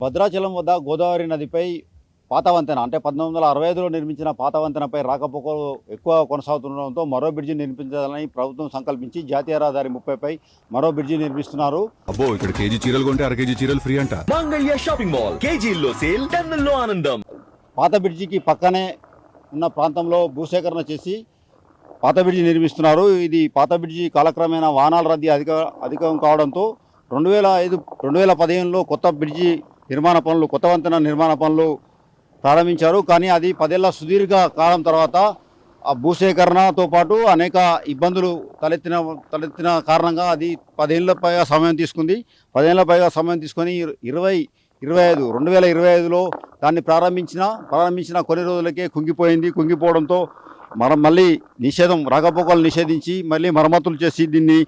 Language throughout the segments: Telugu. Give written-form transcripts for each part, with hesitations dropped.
భద్రాచలం వద్ద గోదావరి నదిపై పాత వంతెన అంటే 1965లో నిర్మించిన పాత వంతెనపై రాకపోకలు ఎక్కువ కొనసాగుతుండడంతో మరో బ్రిడ్జి నిర్మించాలని ప్రభుత్వం సంకల్పించి జాతీయ రహదారి 30పై మరో బ్రిడ్జి నిర్మిస్తున్నారు. అబ్బో, ఇక్కడ కేజీ చీరలు కొంటే అర కేజీ చీరలు ఫ్రీ అంట. మంగళ్య షాపింగ్ మాల్, కేజీల్లో సేల్, టన్నుల్లో ఆనందం. పాత బ్రిడ్జికి పక్కనే ఉన్న ప్రాంతంలో భూసేకరణ చేసి పాత బ్రిడ్జి నిర్మిస్తున్నారు. ఇది పాత బ్రిడ్జి కాలక్రమేణా వాహనాల రద్దీ అధికం కావడంతో 2015లో కొత్త బ్రిడ్జి నిర్మాణ పనులు, కొత్త వంతెన నిర్మాణ పనులు ప్రారంభించారు. కానీ అది 10 ఏళ్ల సుదీర్ఘ కాలం తర్వాత ఆ భూసేకరణతో పాటు అనేక ఇబ్బందులు తలెత్తిన కారణంగా అది 10 ఏళ్ల పైగా సమయం తీసుకుంది. 10 ఏళ్ల పైగా సమయం తీసుకొని 2025లో దాన్ని ప్రారంభించిన కొన్ని రోజులకే కుంగిపోవడంతో మళ్ళీ రాకపోకలు నిషేధించి మళ్ళీ మరమ్మతులు చేసి దీన్ని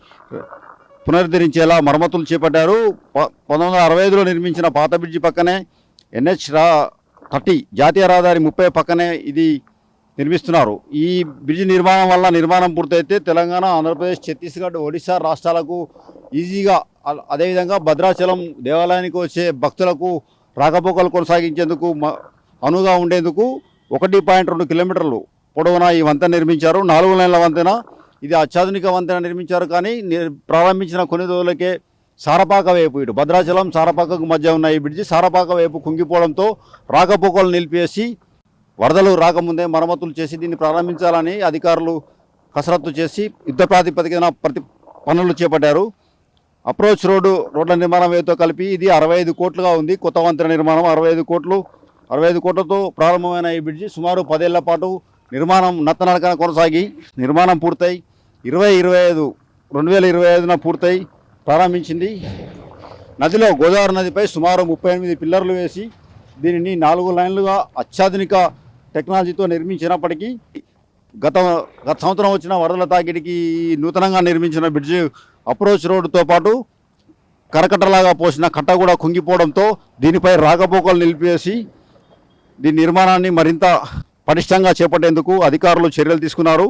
పునరుద్ధరించేలా మరమ్మతులు చేపట్టారు. 1965లో నిర్మించిన పాత బ్రిడ్జి పక్కనే NH30 జాతీయ రహదారి 30 పక్కనే ఇది నిర్మిస్తున్నారు. ఈ బ్రిడ్జి నిర్మాణం పూర్తయితే తెలంగాణ, ఆంధ్రప్రదేశ్, ఛత్తీస్గఢ్, ఒడిశా రాష్ట్రాలకు ఈజీగా, అదేవిధంగా భద్రాచలం దేవాలయానికి వచ్చే భక్తులకు రాకపోకలు కొనసాగించేందుకు అనువుగా ఉండేందుకు 1.2 కిలోమీటర్లు పొడవున ఈ వంతెన నిర్మించారు. 4 లైన్ల వంతెన. ఇది అత్యాధునిక వంతెన నిర్మించారు. కానీ ప్రారంభించిన కొన్ని రోజులకే సారపాక వైపు, ఇటు భద్రాచలం సారపాకకు మధ్య ఉన్న ఈ బ్రిడ్జి సారపాక వైపు కుంగిపోవడంతో రాకపోకలు నిలిపేసి వరదలు రాకముందే మరమ్మతులు చేసి దీన్ని ప్రారంభించాలని అధికారులు కసరత్తు చేసి యుద్ధ ప్రాతిపదికన పనులు చేపట్టారు. అప్రోచ్ రోడ్ల నిర్మాణం వ్యయంతో కలిపి ఇది 65 కోట్లుగా ఉంది. కొత్త వంతెన నిర్మాణం 65 కోట్లతో ప్రారంభమైన ఈ బ్రిడ్జి సుమారు 10 ఏళ్ల పాటు నిర్మాణం నత్తనడకన కొనసాగి నిర్మాణం పూర్తయి 2025న పూర్తయి ప్రారంభించింది. నదిలో గోదావరి నదిపై సుమారు 38 పిల్లర్లు వేసి దీనిని 4 లైన్లుగా అత్యాధునిక టెక్నాలజీతో నిర్మించినప్పటికీ గత సంవత్సరం వచ్చిన వరదల తాకిడికి నూతనంగా నిర్మించిన బ్రిడ్జి అప్రోచ్ రోడ్డుతో పాటు కరకట్టలాగా పోసిన కట్ట కూడా కుంగిపోవడంతో దీనిపై రాకపోకలు నిలిపివేసి దీని నిర్మాణాన్ని మరింత పటిష్టంగా చేపట్టేందుకు అధికారులు చర్యలు తీసుకున్నారు.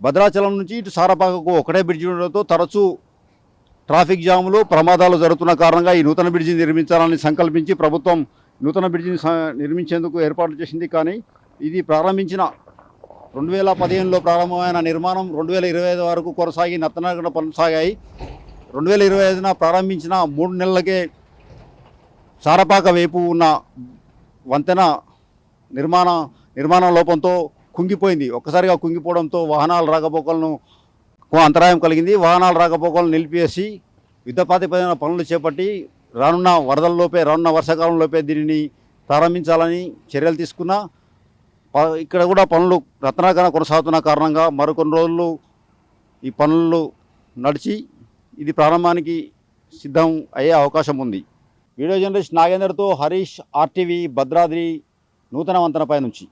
భద్రాచలం నుంచి ఇటు సారపాకకు ఒకటే బ్రిడ్జి ఉండడంతో తరచూ ట్రాఫిక్ జాములు, ప్రమాదాలు జరుగుతున్న కారణంగా ఈ నూతన బ్రిడ్జిని నిర్మించాలని సంకల్పించి ప్రభుత్వం నూతన బ్రిడ్జిని నిర్మించేందుకు ఏర్పాట్లు చేసింది. కానీ ఇది 2015లో ప్రారంభమైన నిర్మాణం 2025 వరకు నత్తనడకన కొనసాగాయి. 2025న ప్రారంభించిన 3 నెలలకే సారపాక వైపు ఉన్న వంతెన నిర్మాణ లోపంతో కుంగిపోయింది. ఒక్కసారిగా కుంగిపోవడంతో వాహనాల రాకపోకలను అంతరాయం కలిగింది. వాహనాల రాకపోకలను నిలిపివేసి యుద్ధ ప్రాతిపదికన పనులు చేపట్టి రానున్న వర్షాకాలంలోపే దీనిని ప్రారంభించాలని చర్యలు తీసుకున్నా ఇక్కడ కూడా పనులు రత్నాకరణ కొనసాగుతున్న కారణంగా మరికొన్ని రోజులు ఈ పనులు నడిచి ఇది ప్రారంభానికి సిద్ధం అయ్యే అవకాశం ఉంది. వీడియో జర్నలిస్ట్ నాగేందర్తో హరీష్, RTV, భద్రాద్రి నూతన వంతెనపై నుంచి.